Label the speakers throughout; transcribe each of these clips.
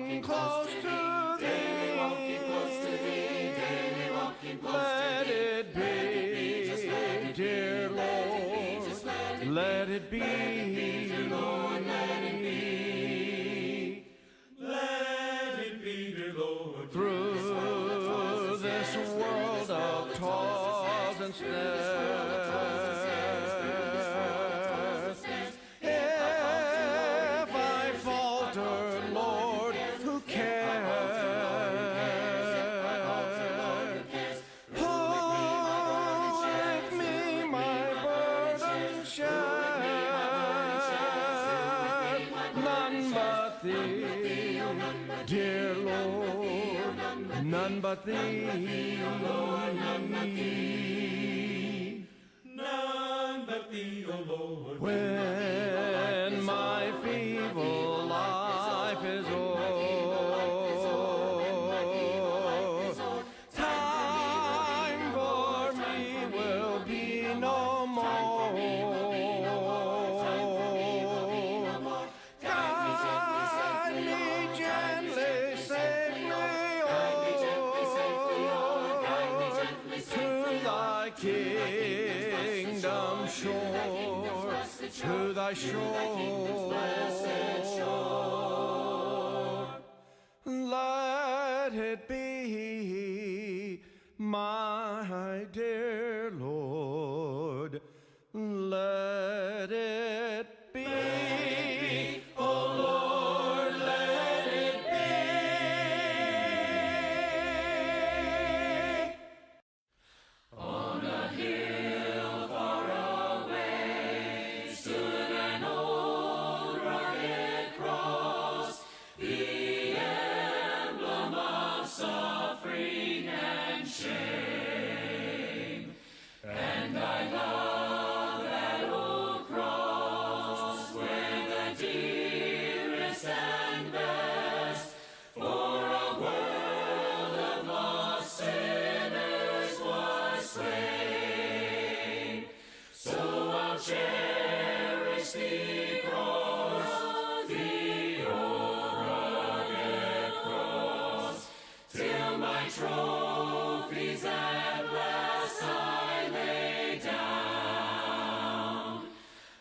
Speaker 1: walking close to thee.
Speaker 2: Daily walking close to thee. Daily walking close
Speaker 1: Let
Speaker 2: to thee.
Speaker 1: it be,
Speaker 2: Just let it
Speaker 1: dear
Speaker 2: be.
Speaker 1: Lord.
Speaker 2: Just let it
Speaker 1: Let it be,
Speaker 2: dear Lord. Let it be. Let it be, dear Lord.
Speaker 1: through this world of toils and snares. If I falter, Lord, who cares? Who with me my burden share? None but thee, dear Lord, none but thee.
Speaker 2: None but thee, O Lord.
Speaker 1: When my feeble life is o'er, time for me will be no more. Guide me gently, safely, to thy kingdom shore, to thy shore. Let it be, my dear Lord, let it be. Oh Lord, let it be.
Speaker 2: On a hill far away stood an old rugged cross, the emblem of suffering and shame. And I love that old cross where the dearest and best for a world of lost sinners was slain. So I'll cherish the cross, the old rugged cross, till my trophies at last I lay down.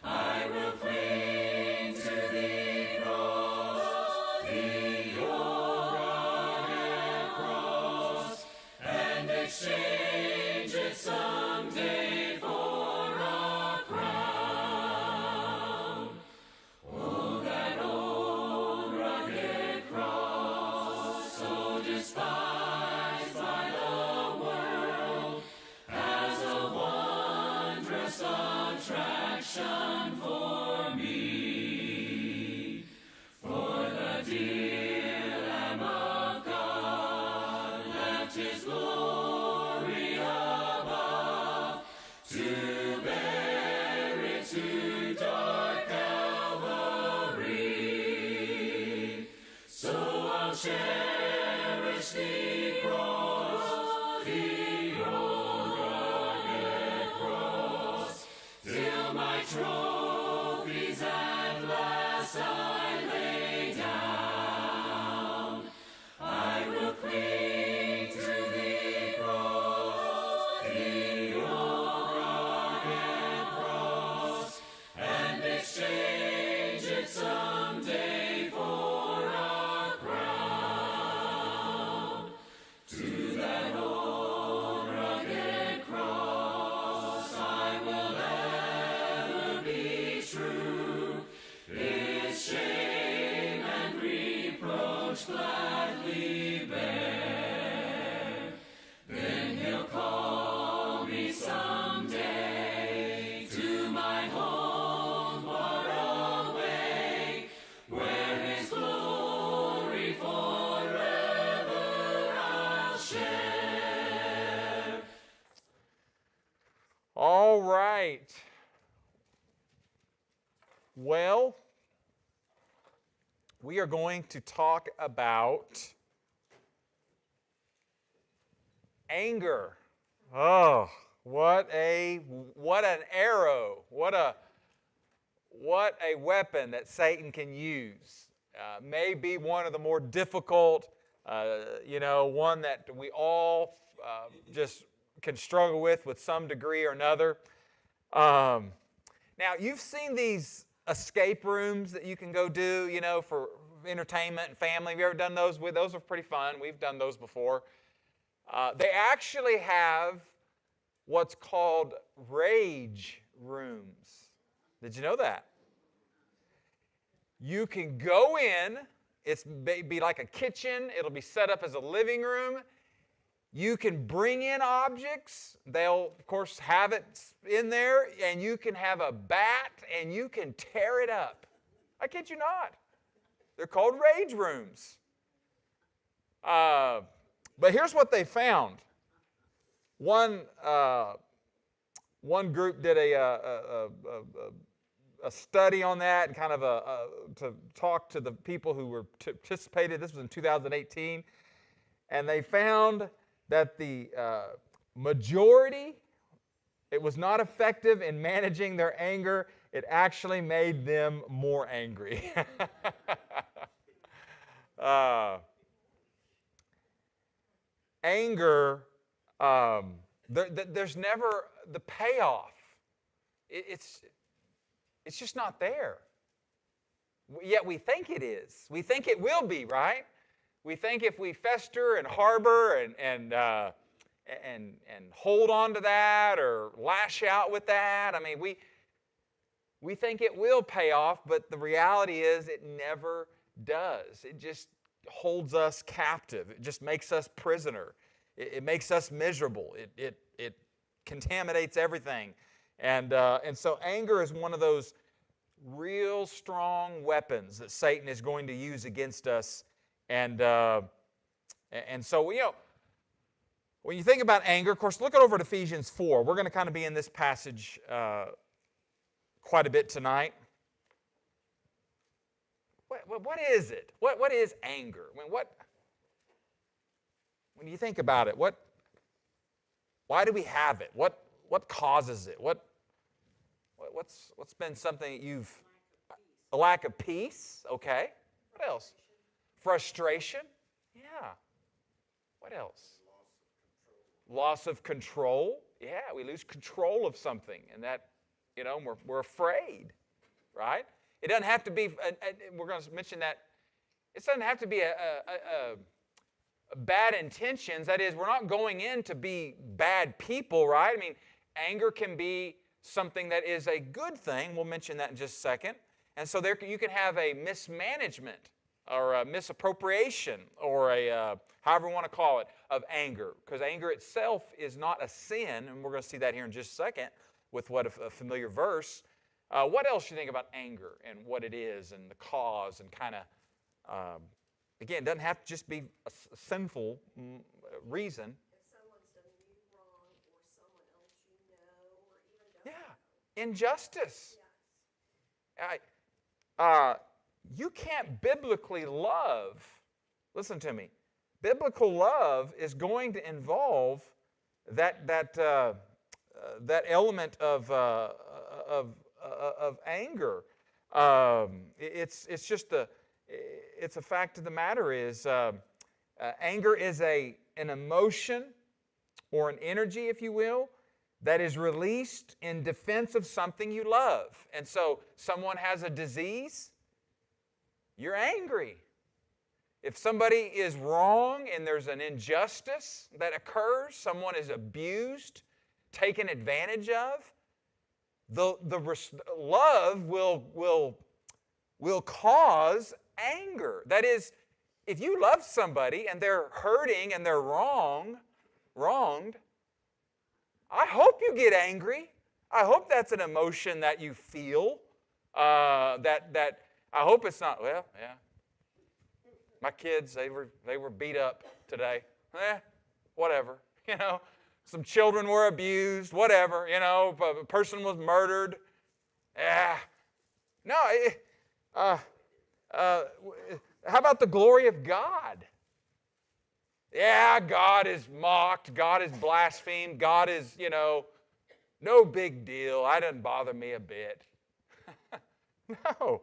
Speaker 2: I will cling to the cross, the old rugged cross, and exchange it someday for a crown. Oh, that old rugged cross, so despised by the world, has a wondrous attraction for me. For the dear Lamb of God left his glory above to bear it to dark Calvary. So I'll cherish the cross, the old rugged cross, till my trophies at last I lay down. I will cling to the cross, the old rugged cross, and exchange it someday for a crown. To that old rugged cross I will ever be true, its shame and reproach gladly bear. Then he'll call me someday to my home far away, where his glory forever I'll share.
Speaker 3: All right. Well, we are going to talk about anger. Oh, what an arrow. What a weapon that Satan can use. may be one of the more difficult, one that we all just can struggle with some degree or another. Now, you've seen these escape rooms that you can go do, for entertainment and family. Have you ever done those? Those are pretty fun. We've done those before. They actually have what's called rage rooms. Did you know that? You can go in. It's be like a kitchen. It'll be set up as a living room. You can bring in objects. They'll, of course, have it in there, and you can have a bat, and you can tear it up. I kid you not. They're called rage rooms. But here's what they found. One group did a study on that, and kind of to talk to the people who were participated. This was in 2018, and they found that the majority, it was not effective in managing their anger. It actually made them more angry. Anger, there's never the payoff. It's just not there. Yet we think it is. We think it will be, right? We think if we fester and harbor and hold on to that or lash out with that, we think it will pay off, but the reality is it never does. It just holds us captive. It just makes us prisoner. It makes us miserable. It contaminates everything. And so anger is one of those real strong weapons that Satan is going to use against us. And so, when you think about anger, of course, look over at Ephesians 4. We're going to kind of be in this passage quite a bit tonight. What is it? What is anger? When you think about it, why do we have it? What causes it? What's been something that you've... A lack of peace. Okay. What else? Frustration. Yeah. What else? Loss of control. Yeah, we lose control of something, and that, we're afraid, right? It doesn't have to be, we're going to mention that, it doesn't have to be a bad intentions. That is, we're not going in to be bad people, right? Anger can be something that is a good thing. We'll mention that in just a second. And so there you can have a mismanagement or a misappropriation or a, however you want to call it, of anger. Because anger itself is not a sin, and we're going to see that here in just a second with what a familiar verse. What else do you think about anger and what it is and the cause and kind of, again, it doesn't have to just be a sinful reason.
Speaker 2: If someone's done you wrong or someone else you know or even don't.
Speaker 3: Yeah, injustice.
Speaker 2: Yes.
Speaker 3: You can't biblically love. Listen to me. Biblical love is going to involve that element of anger. It's just it's a fact of the matter is anger is an emotion or an energy, if you will, that is released in defense of something you love. And so someone has a disease, you're angry. If somebody is wrong and there's an injustice that occurs, someone is abused, taken advantage of, the love will cause anger. That is, if you love somebody and they're hurting and they're wronged, I hope you get angry. I hope that's an emotion that you feel. That I hope it's not. Well, yeah. My kids, they were beat up today. Whatever. Some children were abused. Whatever. A person was murdered. No. How about the glory of God? Yeah, God is mocked. God is blasphemed. God is, no big deal. That doesn't bother me a bit. No.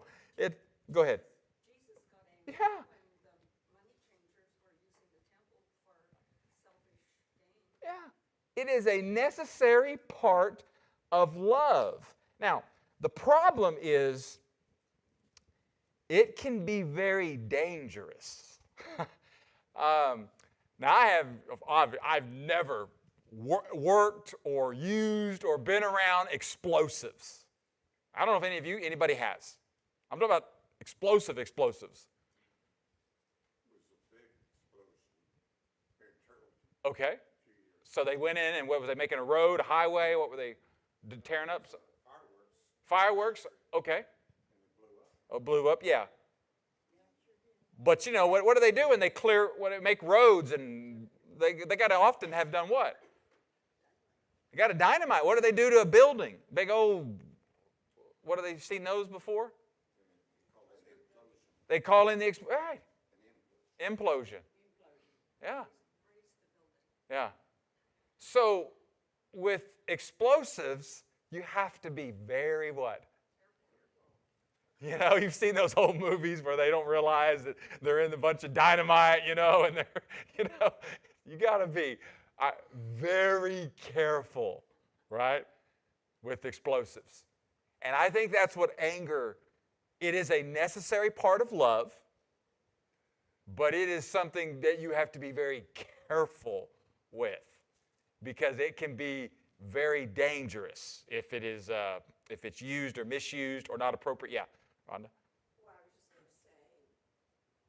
Speaker 3: Go ahead.
Speaker 2: Jesus got
Speaker 3: Yeah. Yeah. It is a necessary part of love. Now, the problem is it can be very dangerous. Now, I've never worked or used or been around explosives. I don't know if anybody has. I'm talking about explosives. Okay. So they went in and what was they making a road, a highway? What were they tearing up? Fireworks. Okay. Oh, blew up. Yeah. But you know what do they do when they make roads and they got to often have done what? They got to dynamite. What do they do to a building? Big old. What have they seen those before? They call in the right. Implosion. Yeah. Yeah. So with explosives, you have to be very what? You know, you've seen those old movies where they don't realize that they're in a bunch of dynamite, and they're, you got to be very careful, right, with explosives. And I think that's what anger, it is a necessary part of love, but it is something that you have to be very careful with because it can be very dangerous if it's used or misused or not appropriate. Yeah, Rhonda?
Speaker 2: Well, I was just going to say,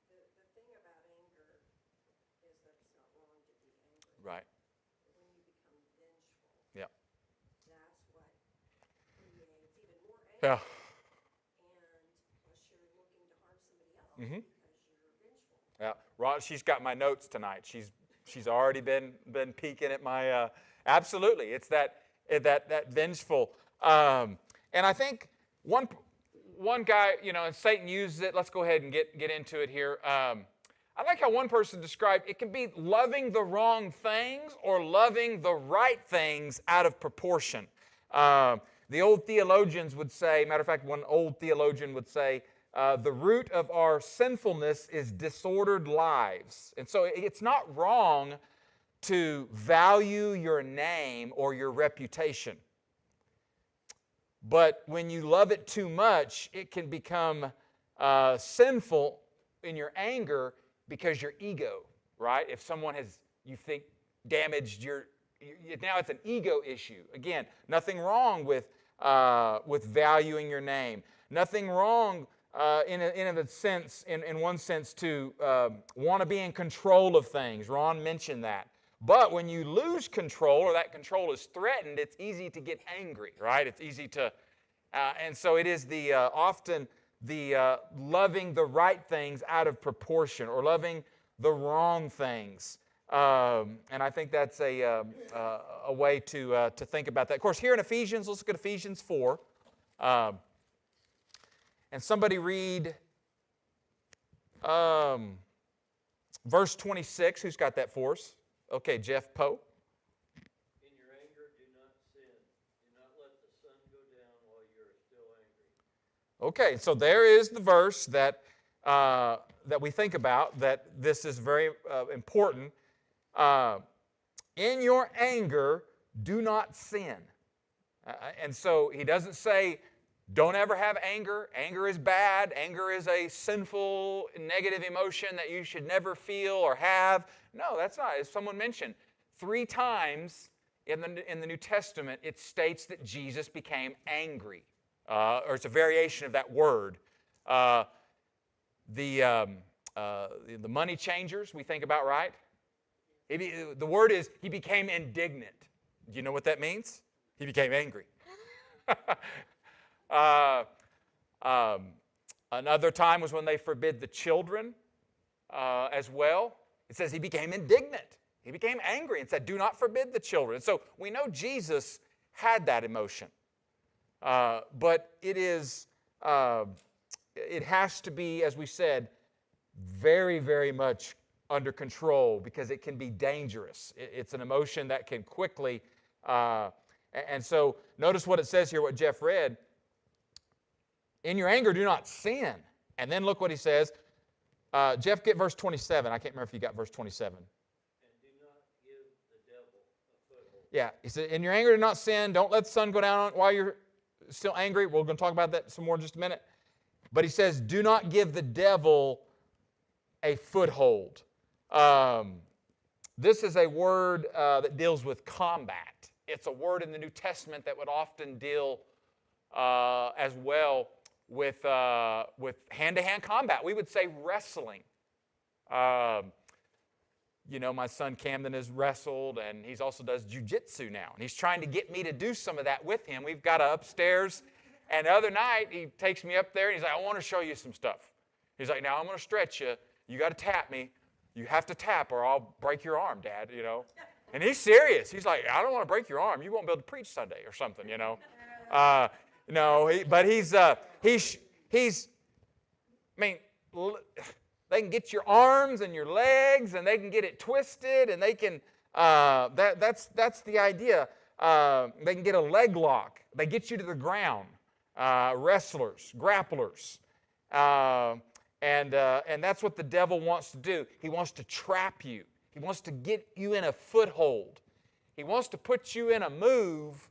Speaker 2: the thing about anger is that it's not wrong to be angry.
Speaker 3: Right.
Speaker 2: But when you become vengeful,
Speaker 3: Yeah.
Speaker 2: that's what creates even more anger.
Speaker 3: Yeah.
Speaker 2: And plus you're looking to harm somebody else
Speaker 3: Mhm.
Speaker 2: because you're vengeful.
Speaker 3: Yeah. Ron, she's got my notes tonight. She's already been peeking at my. Absolutely, it's that vengeful. And I think one guy, and Satan uses it. Let's go ahead and get into it here. I like how one person described it can be loving the wrong things or loving the right things out of proportion. The old theologians would say, matter of fact, one old theologian would say, the root of our sinfulness is disordered lives. And so it's not wrong to value your name or your reputation. But when you love it too much, it can become sinful in your anger because your ego, right? If someone has, you think, damaged now it's an ego issue. Again, nothing wrong with valuing your name. Nothing wrong in one sense to want to be in control of things. Ron mentioned that. But when you lose control or that control is threatened, it's easy to get angry, right? It's easy to, and so it is often the loving the right things out of proportion or loving the wrong things. And I think that's a way to think about that. Of course, here in Ephesians, let's look at Ephesians 4. And somebody read verse 26. Who's got that for us? Okay, Jeff Poe.
Speaker 4: In your anger, do not sin. Do not let the sun go down while you are still angry.
Speaker 3: Okay, so there is the verse that we think about, that this is very important. In your anger, do not sin. And so he doesn't say, don't ever have anger. Anger is bad. Anger is a sinful, negative emotion that you should never feel or have. No, that's not. As someone mentioned, 3 times in the New Testament, it states that Jesus became angry. Or it's a variation of that word. The money changers we think about, right? The word is, he became indignant. Do you know what that means? He became angry. Another time was when they forbid the children as well. It says he became indignant. He became angry and said, do not forbid the children. So we know Jesus had that emotion. But it has to be, as we said, very, very much under control because it can be dangerous. It's an emotion that can quickly, and so notice what it says here, what Jeff read. In your anger, do not sin. And then look what he says. Jeff, get verse 27. I can't remember if you got verse 27.
Speaker 4: And do not give the devil a foothold.
Speaker 3: Yeah, he said, in your anger do not sin. Don't let the sun go down while you're still angry. We're going to talk about that some more in just a minute. But he says, do not give the devil a foothold. This is a word that deals with combat. It's a word in the New Testament that would often deal as well with hand-to-hand combat. We would say wrestling. You know, my son Camden has wrestled, and he also does jiu-jitsu now. And he's trying to get me to do some of that with him. We've got upstairs. And the other night, he takes me up there, and he's like, I want to show you some stuff. He's like, now I'm going to stretch you. You got to tap me. You have to tap, or I'll break your arm, Dad, you know. And he's serious. He's like, I don't want to break your arm. You won't be able to preach Sunday or something, you know. But he's, I mean, they can get your arms and your legs, and they can get it twisted, and they can, that's the idea. They can get a leg lock. They get you to the ground. Wrestlers, grapplers. And that's what the devil wants to do. He wants to trap you. He wants to get you in a foothold. He wants to put you in a move,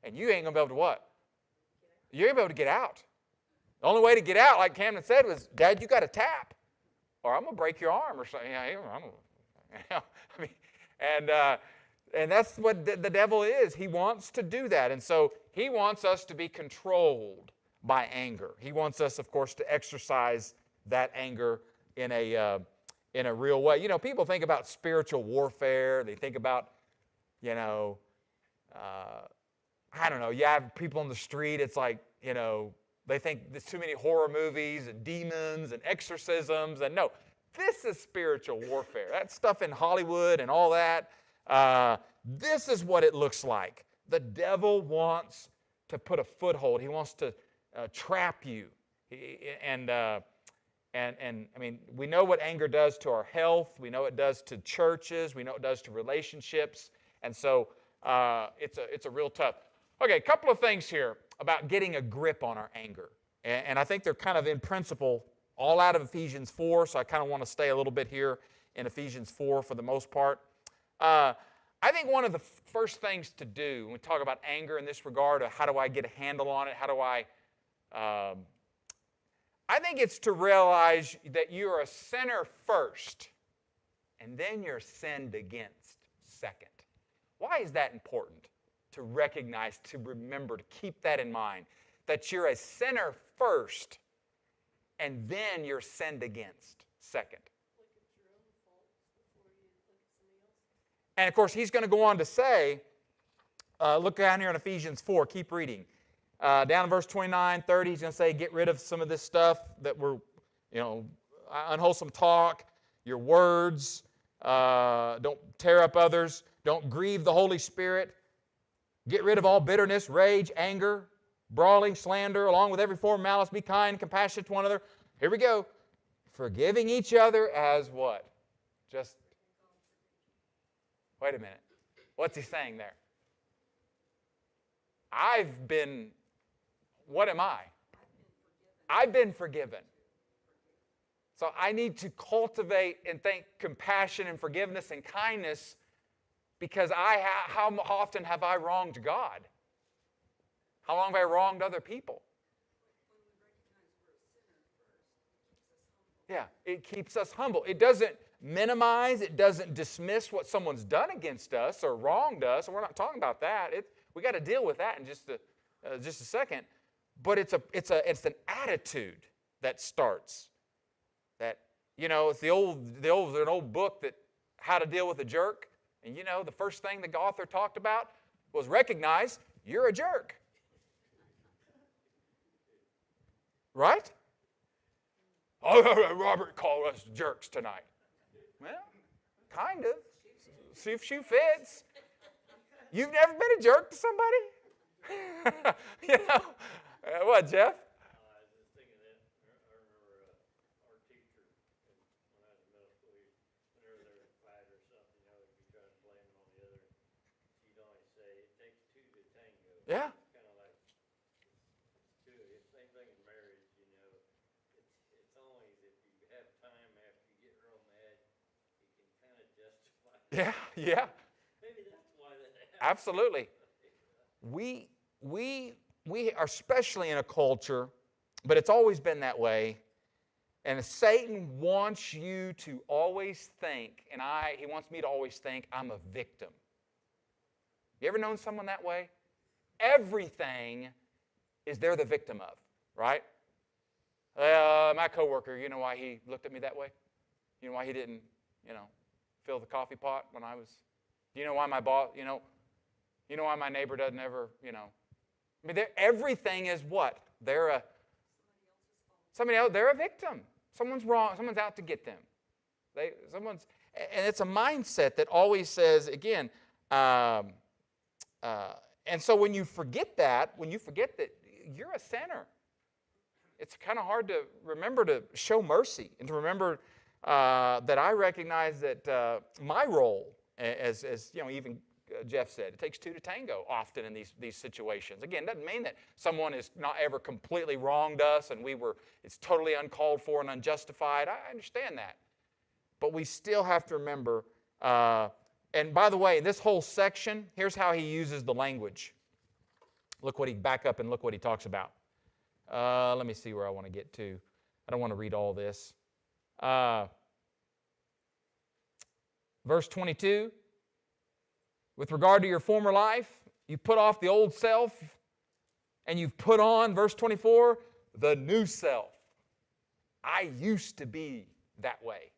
Speaker 3: and you ain't going to be able to what? You ain't going to be able to get out. The only way to get out, like Camden said, was, Dad, you got to tap, or I'm going to break your arm or something. And that's what the devil is. He wants to do that. And so he wants us to be controlled by anger. He wants us, of course, to exercise that anger in a real way. You know, people think about spiritual warfare. They think about, you know, I don't know. You have people on the street. It's like, you know, they think there's too many horror movies and demons and exorcisms. And no, this is spiritual warfare. That stuff in Hollywood and all that. This is what it looks like. The devil wants to put a foothold. He wants to trap you. And I mean, we know what anger does to our health. We know it does to churches. We know it does to relationships. And so it's a real tough. Okay, a couple of things here about getting a grip on our anger. And I think they're kind of in principle all out of Ephesians 4, so I kind of want to stay a little bit here in Ephesians 4 for the most part. I think one of the first things to do when we talk about anger in this regard, how do I get a handle on it? How do I think it's to realize that you're a sinner first, and then you're sinned against second. Why is that important? To recognize, to remember, to keep that in mind, that you're a sinner first, and then you're sinned against second. And of course, he's going to go on to say, look down here in Ephesians 4, keep reading. Down in verse 29, 30, he's going to say, get rid of some of this stuff that we're, unwholesome talk, your words, don't tear up others, don't grieve the Holy Spirit. Get rid of all bitterness, rage, anger, brawling, slander, along with every form of malice. Be kind, compassionate to one another. Here we go. Forgiving each other as what? Just, wait a minute. What's he saying there? What am I? I've been forgiven. So I need to cultivate and think compassion and forgiveness and kindness, because how often have I wronged God? How long have I wronged other people? Yeah, it keeps us humble. It doesn't minimize, it doesn't dismiss what someone's done against us or wronged us. We're not talking about that. We got to deal with that in just a second. But it's an attitude that starts. That, it's an old book that How to Deal with a Jerk. And the first thing the author talked about was recognize you're a jerk. Right? Oh, Robert called us jerks tonight. Well, kind of. See if shoe fits. You've never been a jerk to somebody? What, Jeff?
Speaker 4: I was just thinking that. I remember our teacher, when I was in middle school, whenever there was a fight or something, he'd be trying to blame it on the other. She'd always say, it takes two to tango.
Speaker 3: Yeah.
Speaker 4: It's kind of like two. Same thing in marriage, It's only if you have time
Speaker 3: Yeah, yeah.
Speaker 4: Maybe that's why that happened.
Speaker 3: Absolutely. We are especially in a culture, but it's always been that way. And Satan wants you to always think, and he wants me to always think, I'm a victim. You ever known someone that way? Everything is they're the victim of, right? My coworker, you know why he looked at me that way? You know why he didn't, fill the coffee pot when I was? Do you know why my boss, you know why my neighbor doesn't ever, I mean, everything is what? They're a victim. Someone's wrong. Someone's out to get them. And it's a mindset that always says, again, and so when you forget that you're a sinner, it's kind of hard to remember to show mercy and to remember that I recognize that my role, as even Jeff said, it takes two to tango often in these situations. Again, it doesn't mean that someone has not ever completely wronged us and it's totally uncalled for and unjustified. I understand that. But we still have to remember, and by the way, this whole section, here's how he uses the language. Back up and look what he talks about. Let me see where I want to get to. I don't want to read all this. Verse 22, with regard to your former life, you put off the old self, and you've put on, verse 24, the new self. I used to be that way.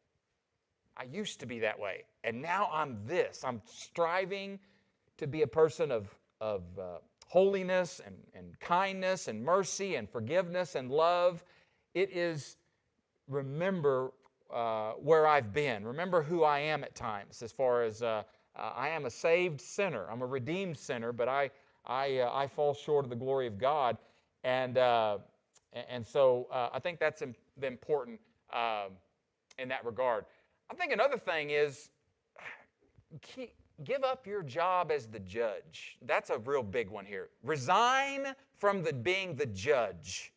Speaker 3: I used to be that way. And now I'm this. I'm striving to be a person of holiness and kindness and mercy and forgiveness and love. It is remember where I've been. Remember who I am at times as far as I am a saved sinner. I'm a redeemed sinner, but I fall short of the glory of God. And so I think that's important in that regard. I think another thing is give up your job as the judge. That's a real big one here. Resign from being the judge.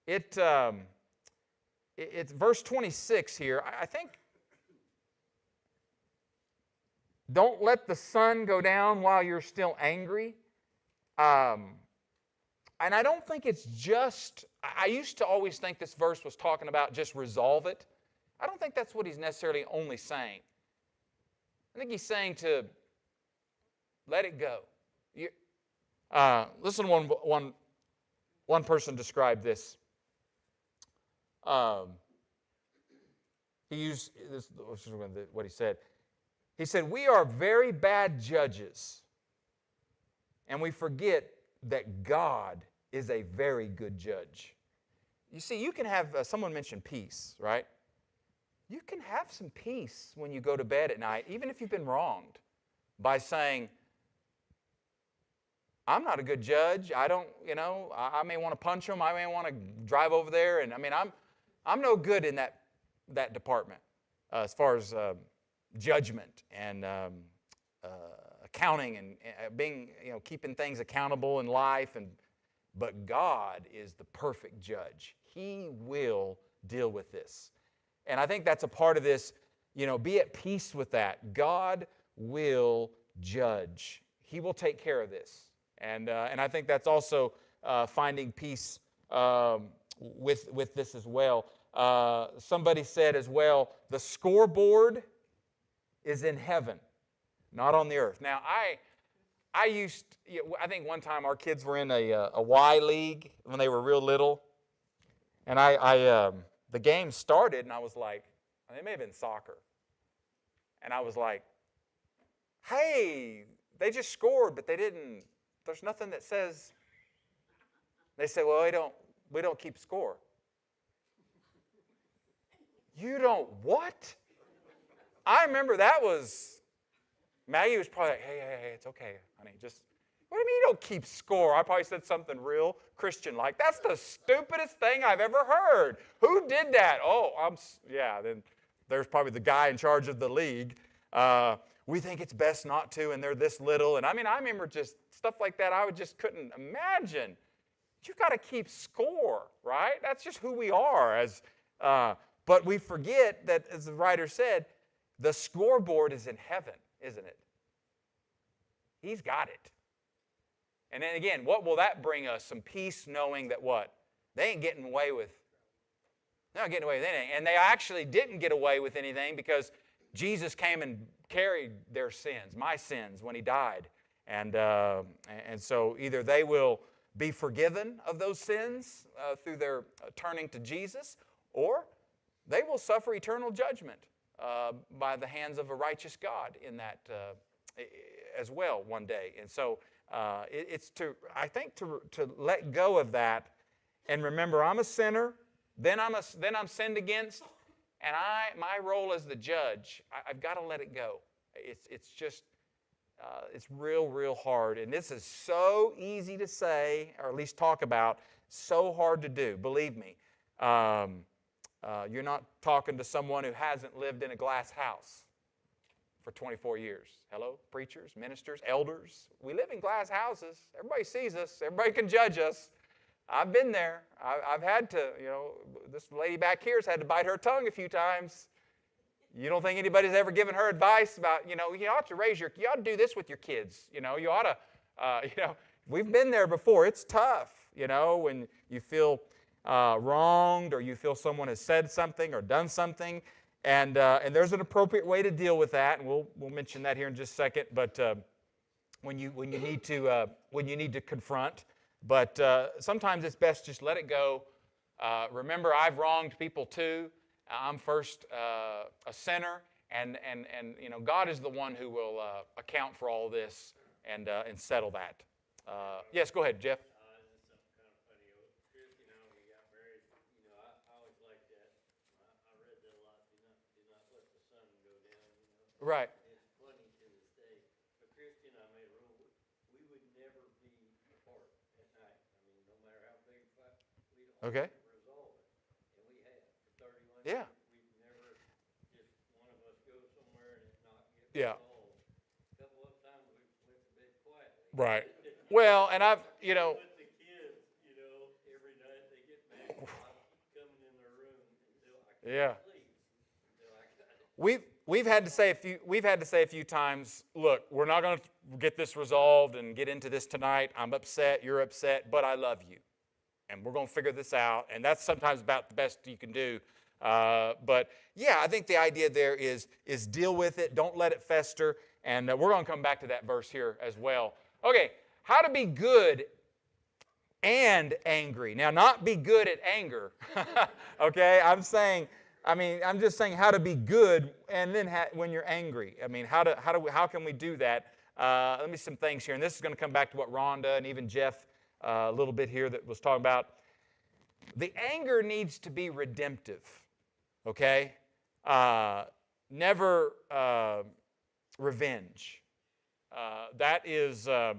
Speaker 3: It's verse 26 here. I think, don't let the sun go down while you're still angry. And I don't think it's just, I used to always think this verse was talking about just resolve it. I don't think that's what he's necessarily only saying. I think he's saying to let it go. Listen to one person describe this. He used this is what he said. He said, we are very bad judges, and we forget that God is a very good judge. You see, you can have, someone mentioned peace, right? You can have some peace when you go to bed at night, even if you've been wronged, by saying, I'm not a good judge. I don't, I may want to punch him. I may want to drive over there. And I'm no good in that department as far as judgment and accounting and being, keeping things accountable in life. But God is the perfect judge. He will deal with this. And I think that's a part of this, be at peace with that. God will judge. He will take care of this. And I think that's also finding peace with this as well. Somebody said as well, the scoreboard is in heaven, not on the earth. Now, I think one time our kids were in a Y League when they were real little. And the game started, and I was like, it may have been soccer. And I was like, hey, they just scored, but there's nothing that says. They said, well, we don't keep score. You don't what? I remember Maggie was probably like, hey, it's okay, honey, just, what do you mean you don't keep score? I probably said something real Christian-like. That's the stupidest thing I've ever heard. Who did that? Then there's probably the guy in charge of the league. We think it's best not to, and they're this little. And I remember just stuff like that I just couldn't imagine. You've got to keep score, right? That's just who we are. But we forget that, as the writer said, The scoreboard is in heaven, isn't it? He's got it. And then again, what will that bring us? Some peace knowing that what? They ain't getting away with. They're not getting away with anything. And they actually didn't get away with anything because Jesus came and carried their sins, my sins, when He died. And so either they will be forgiven of those sins through their turning to Jesus, or they will suffer eternal judgment by the hands of a righteous God in that as well one day. And so it's to let go of that and remember I'm a sinner, then I'm sinned against, and my role as the judge, I've got to let it go. It's just it's real hard, and this is so easy to say, or at least talk about, so hard to do. Believe me, you're not talking to someone who hasn't lived in a glass house for 24 years. Hello, preachers, ministers, elders. We live in glass houses. Everybody sees us. Everybody can judge us. I've been there. I've had to, this lady back here has had to bite her tongue a few times. You don't think anybody's ever given her advice about, you ought to do this with your kids. You ought to, we've been there before. It's tough, when you feel wronged or you feel someone has said something or done something. And there's an appropriate way to deal with that, and we'll mention that here in just a second. But when you need to confront, but sometimes it's best just let it go. Remember, I've wronged people too. I'm first a sinner, and God is the one who will account for all this and settle that. Yes, go ahead, Jeff. Right.
Speaker 4: It's funny to this day. But Christy and I made a rule. We would never be apart at night. I mean, no matter how big a fight, we don't resolve it. And we have for 31 years. We've never just one of us go somewhere and it not get resolved. A couple of times we went to bed quietly.
Speaker 3: Right. Well, and I've,
Speaker 4: But the kids, every night they get mad. I keep coming in their room until I can't sleep. Until I got it.
Speaker 3: We've had to say a few times, look, we're not going to get this resolved and get into this tonight. I'm upset, you're upset, but I love you. And we're going to figure this out. And that's sometimes about the best you can do. But yeah, I think the idea there is deal with it. Don't let it fester. And we're going to come back to that verse here as well. Okay, how to be good and angry. Now, not be good at anger. Okay, I'm just saying how to be good and then when you're angry. I mean, how can we do that? Let me some things here, and this is going to come back to what Rhonda and even Jeff a little bit here that was talking about. The anger needs to be redemptive, okay? Never revenge. That is, I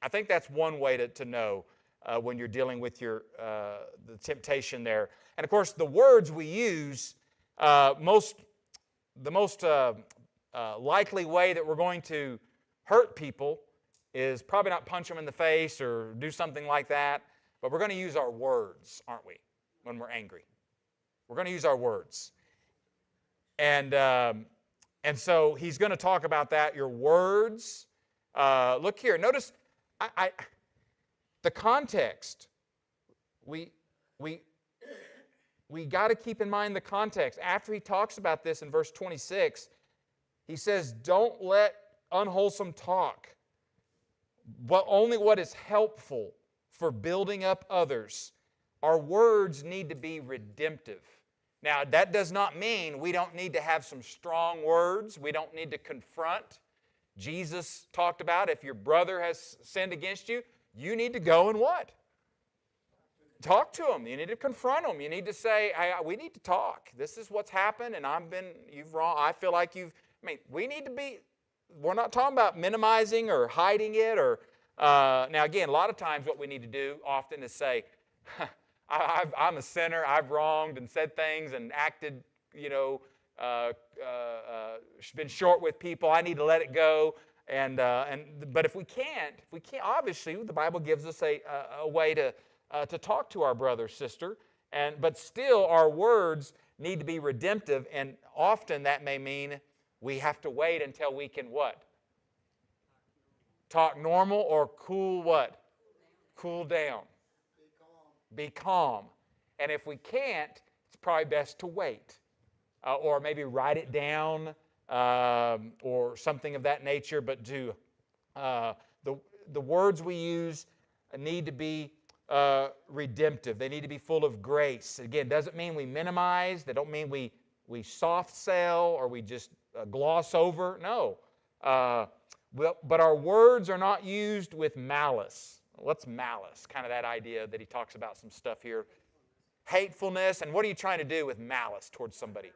Speaker 3: think that's one way to know when you're dealing with the temptation there. And of course, the words we use, the most likely way that we're going to hurt people is probably not punch them in the face or do something like that, but we're going to use our words, aren't we, when we're angry? We're going to use our words. And so he's going to talk about that, your words. Look here, notice the context. We got to keep in mind the context. After he talks about this in verse 26, he says, don't let unwholesome talk, but only what is helpful for building up others. Our words need to be redemptive. Now, that does not mean we don't need to have some strong words. We don't need to confront. Jesus talked about if your brother has sinned against you, you need to go and what? Talk to him. You need to confront him. You need to say, hey, we need to talk. This is what's happened, and you've wrong. I feel like we need to be, we're not talking about minimizing or hiding it. Or now, again, a lot of times what we need to do often is say, I'm a sinner. I've wronged and said things and acted, been short with people. I need to let it go. But if we can't, obviously, the Bible gives us a way to talk to our brother, sister, but still our words need to be redemptive, and often that may mean We have to wait until we can what? Talk normal or cool what? Cool down. Be calm. And if we can't, it's probably best to wait. Or maybe write it down or something of that nature. But the words we use need to be redemptive. They need to be full of grace. Again, doesn't mean we minimize. They don't mean we soft sell or we just gloss over. No. But our words are not used with malice. What's malice? Kind of that idea that he talks about some stuff here. Hatefulness. And what are you trying to do with malice towards somebody?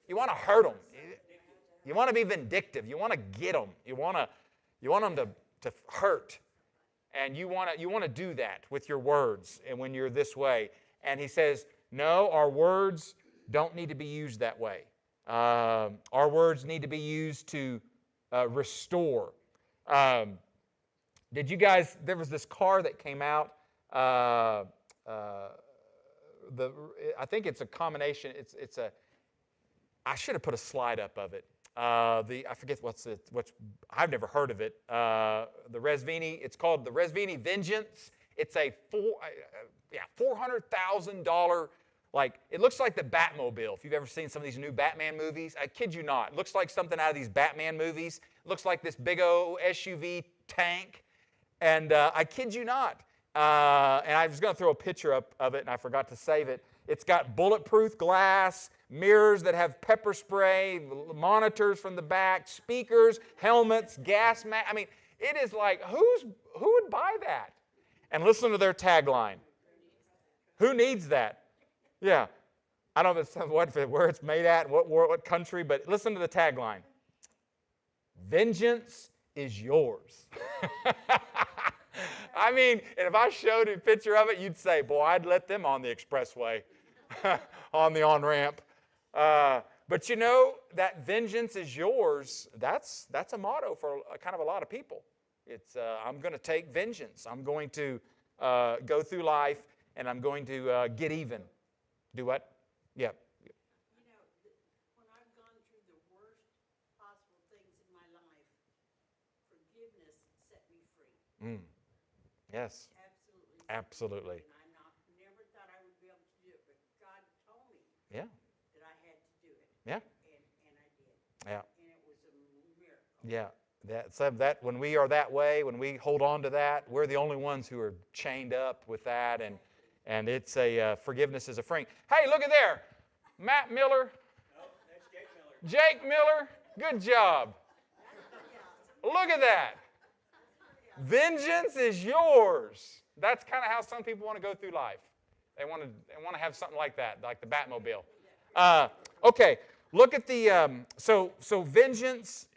Speaker 3: You want to hurt them. You want to be vindictive. You want to get them. You want them to hurt. And you want to do that with your words and when you're this way. And he says, no, our words don't need to be used that way. Our words need to be used to restore. Did you guys, there was this car that came out, I think it's a combination, I should have put a slide up of it. I forget I've never heard of it. The Resvini, it's called the Resvini Vengeance. It's a $400,000, like, it looks like the Batmobile. If you've ever seen some of these new Batman movies, I kid you not. It looks like something out of these Batman movies. It looks like this big old SUV tank. And I kid you not. And I was going to throw a picture up of it, and I forgot to save it. It's got bulletproof glass, mirrors that have pepper spray, monitors from the back, speakers, helmets, gas mask. I mean, it is like, who would buy that? And listen to their tagline. Who needs that? Yeah. I don't know if it's where it's made at, what country, but listen to the tagline. Vengeance is yours. I mean, and if I showed you a picture of it, you'd say, boy, I'd let them on the expressway, on the on-ramp. But you know, that vengeance is yours, that's a motto for kind of a lot of people. It's, I'm going to take vengeance. I'm going to go through life, and I'm going to get even. Do what? Yeah.
Speaker 5: You know, when I've gone through the worst possible things in my life, forgiveness set me free.
Speaker 3: Yes.
Speaker 5: Absolutely.
Speaker 3: Absolutely.
Speaker 5: And I never thought I would be able to do it, but God told me
Speaker 3: Yeah.
Speaker 5: that I had to do it.
Speaker 3: Yeah.
Speaker 5: And I did.
Speaker 3: Yeah.
Speaker 5: And it was a miracle.
Speaker 3: Yeah. That when we are that way, when we hold on to that, we're the only ones who are chained up with that, and it's a forgiveness is a freeing. Hey, look at there, Matt Miller.
Speaker 4: No, that's Jake Miller.
Speaker 3: Jake Miller, good job. Look at that. Vengeance is yours. That's kind of how some people want to go through life. They want to have something like that, like the Batmobile. Okay, look at the so vengeance.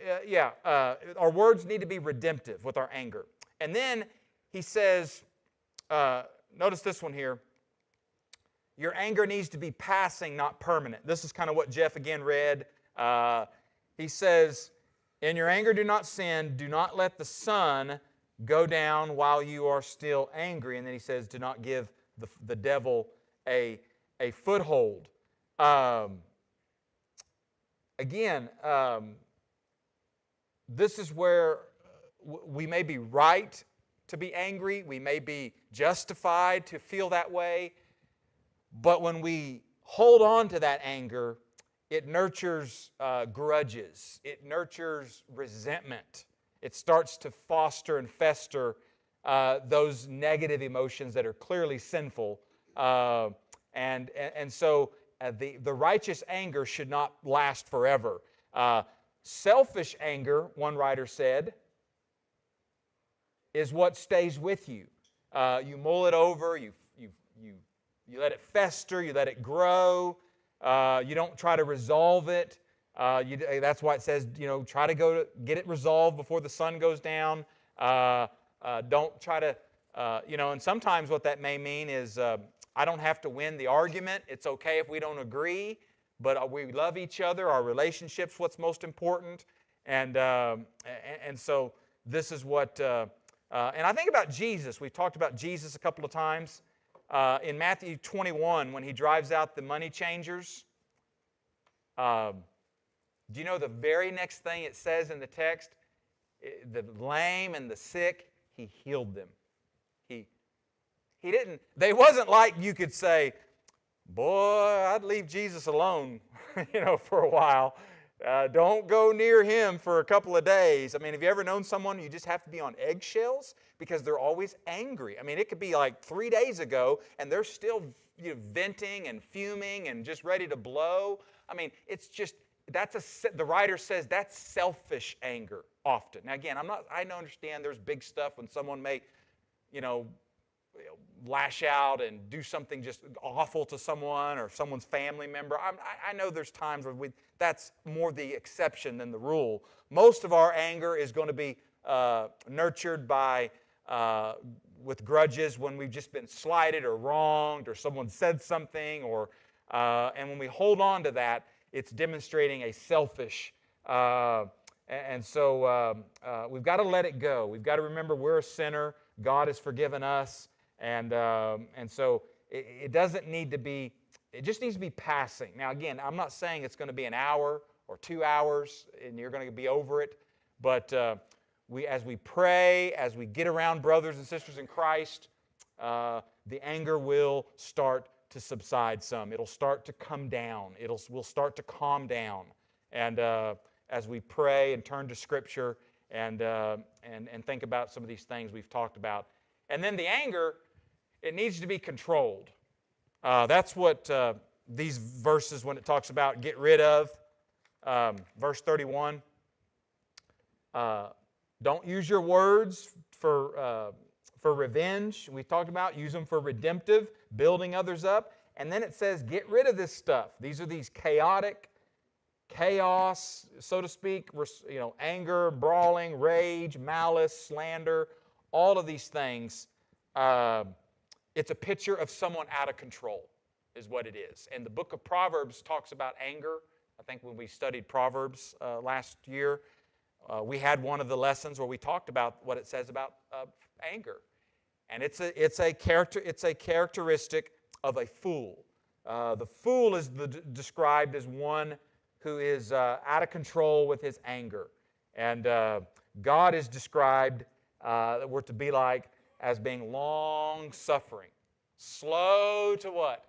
Speaker 3: Our words need to be redemptive with our anger. And then he says, notice this one here. Your anger needs to be passing, not permanent. This is kind of what Jeff again read. He says, in your anger do not sin. Do not let the sun go down while you are still angry. And then he says, do not give the devil a foothold. This is where we may be right to be angry. We may be justified to feel that way. But when we hold on to that anger, it nurtures grudges. It nurtures resentment. It starts to foster and fester those negative emotions that are clearly sinful. And so the righteous anger should not last forever. Selfish anger, one writer said, is what stays with you. You mull it over, you let it fester, you let it grow. You don't try to resolve it. That's why it says, try to get it resolved before the sun goes down. Don't try to, and sometimes what that may mean is I don't have to win the argument. It's okay if we don't agree, but we love each other. Our relationship's what's most important. And so this is what, and I think about Jesus. We've talked about Jesus a couple of times. In Matthew 21, when he drives out the money changers, Do you know the very next thing it says in the text? The lame and the sick, he healed them. He didn't, they wasn't like you could say, boy, I'd leave Jesus alone, for a while. Don't go near him for a couple of days. I mean, have you ever known someone you just have to be on eggshells because they're always angry? I mean, it could be like 3 days ago and they're still venting and fuming and just ready to blow. I mean, it's just, the writer says that's selfish anger often. Now again, I don't understand there's big stuff when someone may, lash out and do something just awful to someone or someone's family member. I know there's times where that's more the exception than the rule. Most of our anger is going to be nurtured by with grudges when we've just been slighted or wronged or someone said something, and when we hold on to that, it's demonstrating a selfish. And so we've got to let it go. We've got to remember we're a sinner. God has forgiven us. And so it doesn't need to be, it just needs to be passing. Now again, I'm not saying it's going to be an hour or 2 hours and you're going to be over it. But as we pray, as we get around brothers and sisters in Christ, the anger will start to subside some. It'll start to come down. We'll start to calm down. And as we pray and turn to Scripture and think about some of these things we've talked about. And then the anger, it needs to be controlled. That's what these verses, when it talks about get rid of, verse 31, don't use your words for revenge. We talked about use them for redemptive, building others up. And then it says get rid of this stuff. These are these chaos, so to speak, anger, brawling, rage, malice, slander, all of these things. It's a picture of someone out of control is what it is. And the book of Proverbs talks about anger. I think when we studied Proverbs last year, we had one of the lessons where we talked about what it says about anger. And it's a characteristic of a fool. The fool is described as one who is out of control with his anger. And God is described that we're to be like as being long-suffering. Slow to what?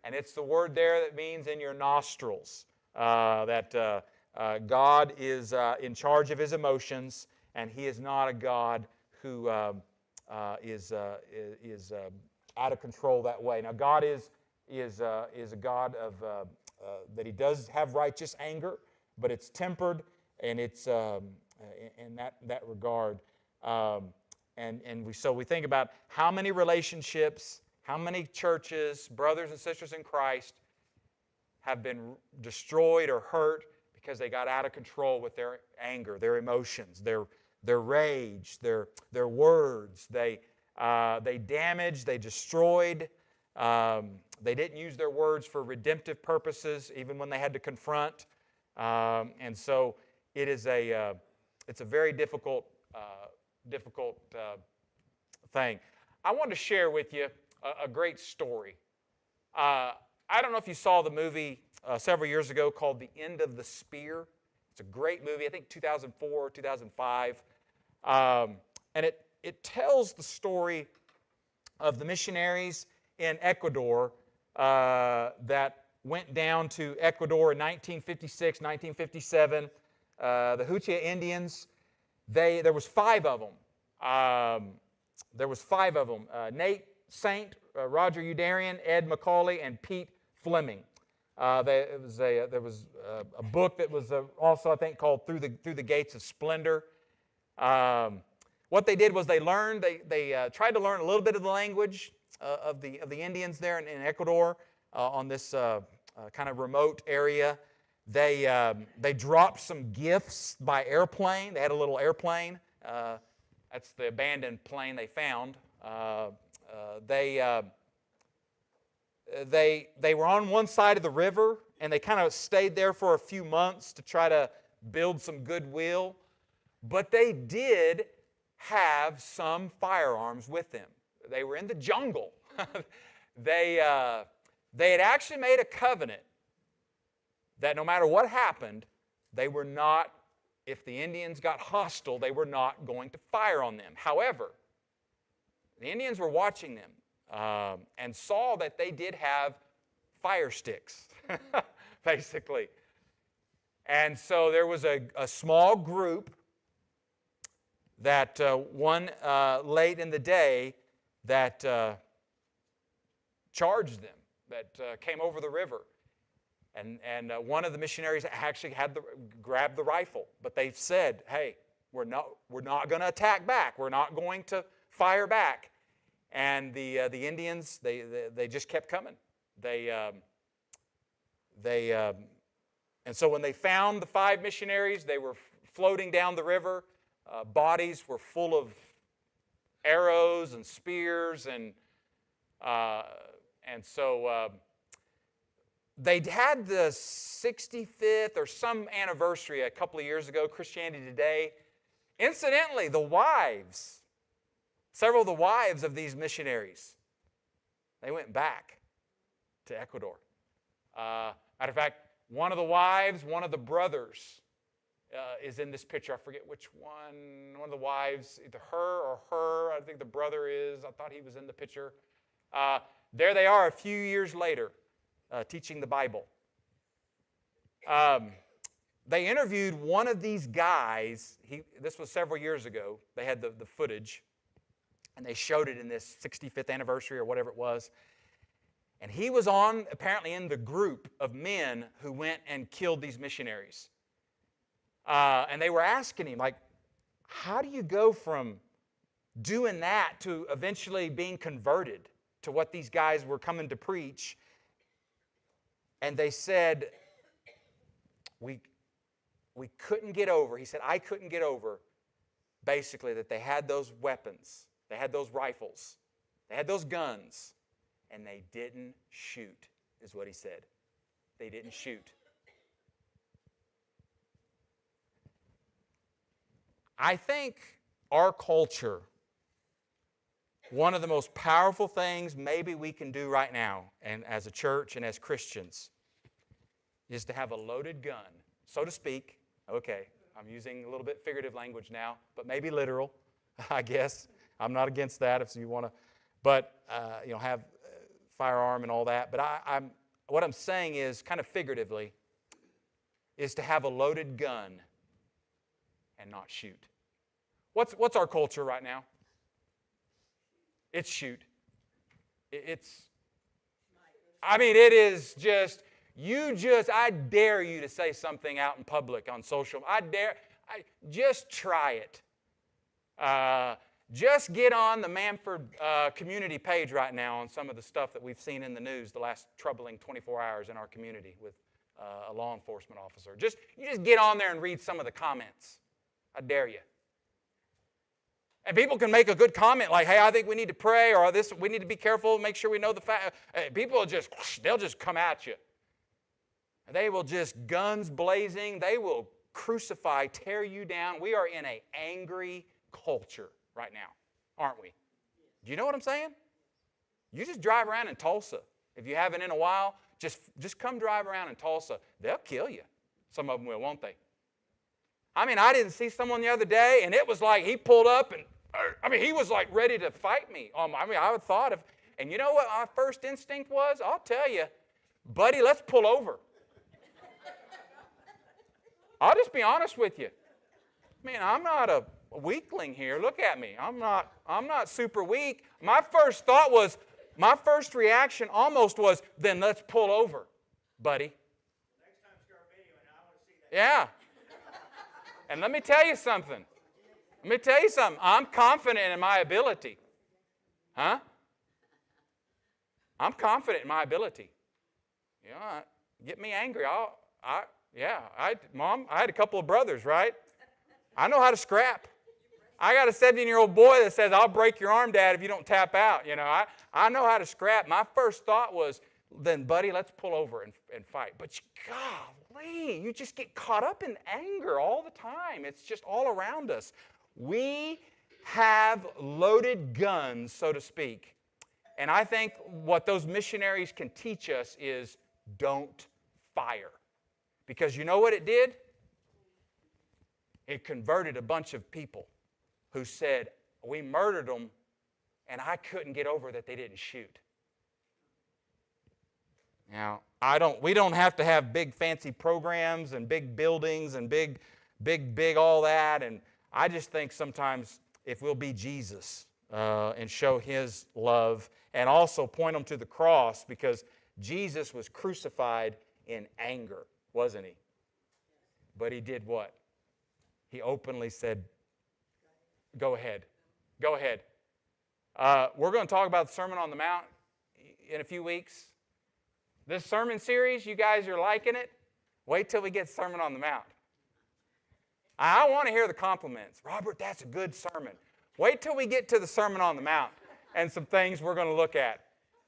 Speaker 3: And it's the word there that means in your nostrils. That God is in charge of His emotions, and He is not a God who is out of control that way. Now, God is a God of that He does have righteous anger, but it's tempered, and it's in that regard. So we think about how many relationships, how many churches, brothers and sisters in Christ, have been destroyed or hurt because they got out of control with their anger, their emotions, their rage, their words. They damaged, they destroyed. They didn't use their words for redemptive purposes, even when they had to confront. And so it's a very difficult thing. I want to share with you a great story. I don't know if you saw the movie several years ago called The End of the Spear. It's a great movie, I think 2004, 2005. And it tells the story of the missionaries in Ecuador that went down to Ecuador in 1956, 1957. The Hutia Indians, there was 5 of them. Nate Saint, Roger Udarian, Ed Macaulay, and Pete Fleming. There was a book that was also, I think, called Through the Gates of Splendor. What they did was they tried to learn a little bit of the language of the Indians there in Ecuador on this kind of remote area. They dropped some gifts by airplane. They had a little airplane. That's the abandoned plane they found. They were on one side of the river, and they kind of stayed there for a few months to try to build some goodwill. But they did have some firearms with them. They were in the jungle. They had actually made a covenant that no matter what happened, they were not, if the Indians got hostile, they were not going to fire on them. However, the Indians were watching them and saw that they did have fire sticks, basically. And so there was a small group that one late in the day that charged them, that came over the river. And one of the missionaries actually grabbed the rifle. But they said, hey, we're not going to attack back. We're not going to fire back. And the Indians, they just kept coming. And so when they found the 5 missionaries, they were floating down the river. Bodies were full of arrows and spears, and so they had the 65th or some anniversary a couple of years ago, Christianity Today. Incidentally, several of the wives of these missionaries, they went back to Ecuador. Matter of fact, one of the wives, one of the brothers is in this picture. I forget which one. One of the wives, either her or her. I think the brother is. I thought he was in the picture. There they are a few years later, teaching the Bible. They interviewed one of these guys. This was several years ago. They had the footage, and they showed it in this 65th anniversary or whatever it was. And he was apparently in the group of men who went and killed these missionaries. And they were asking him, like, how do you go from doing that to eventually being converted to what these guys were coming to preach? And they said, we couldn't get over. He said, I couldn't get over, basically, that they had those weapons. They had those rifles. They had those guns. And they didn't shoot, is what he said. They didn't shoot. I think our culture, one of the most powerful things maybe we can do right now, and as a church and as Christians, is to have a loaded gun, so to speak. Okay, I'm using a little bit figurative language now, but maybe literal, I guess. I'm not against that if you want to, but have firearm and all that. But what I'm saying is, kind of figuratively, is to have a loaded gun and not shoot. What's our culture right now? It's shoot. It is just, I dare you to say something out in public on social. Just try it. Just get on the Manford community page right now on some of the stuff that we've seen in the news the last troubling 24 hours in our community with a law enforcement officer. You just get on there and read some of the comments. I dare you. And people can make a good comment like, hey, I think we need to pray, or we need to be careful, make sure we know the fact. People they'll just come at you. And they will just, guns blazing, they will crucify, tear you down. We are in an angry culture right now, aren't we? Do you know what I'm saying? You just drive around in Tulsa. If you haven't in a while, just come drive around in Tulsa. They'll kill you. Some of them will, won't they? I didn't see someone the other day, and it was like he pulled up, and he was like ready to fight me. I would thought and you know what my first instinct was? I'll tell you, buddy, let's pull over. I'll just be honest with you. I'm not a weakling here. Look at me. I'm not super weak. My first reaction almost was, then let's pull over, buddy.
Speaker 4: Next time start videoing, I want to see that.
Speaker 3: Yeah. And let me tell you something. I'm confident in my ability. Huh? I'm confident in my ability. Get me angry. Mom, I had a couple of brothers, right? I know how to scrap. I got a 17-year-old boy that says, I'll break your arm, Dad, if you don't tap out. I know how to scrap. My first thought was, then, buddy, let's pull over and fight. But golly, you just get caught up in anger all the time. It's just all around us. We have loaded guns, so to speak. And I think what those missionaries can teach us is don't fire. Because you know what it did? It converted a bunch of people who said, we murdered them, and I couldn't get over that they didn't shoot. Now, we don't have to have big fancy programs and big buildings and big all that. And I just think sometimes if we'll be Jesus and show His love and also point them to the cross, because Jesus was crucified in anger, wasn't He? But He did what? He openly said, go ahead. Go ahead. We're going to talk about the Sermon on the Mount in a few weeks. This sermon series, you guys are liking it? Wait till we get Sermon on the Mount. I want to hear the compliments. Robert, that's a good sermon. Wait till we get to the Sermon on the Mount and some things we're going to look at.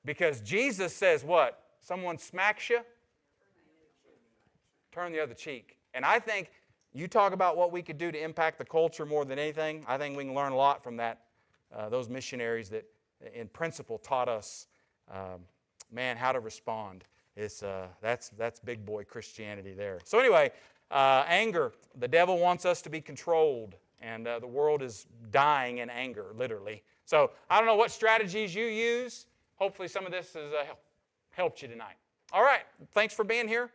Speaker 3: Because Jesus says what? Someone smacks you? Turn the other cheek. And I think you talk about what we could do to impact the culture more than anything. I think we can learn a lot from that. Those missionaries that in principle taught us, how to respond. That's big boy Christianity there. So anyway, anger. The devil wants us to be controlled, and the world is dying in anger, literally. So I don't know what strategies you use. Hopefully some of this has helped you tonight. All right. Thanks for being here.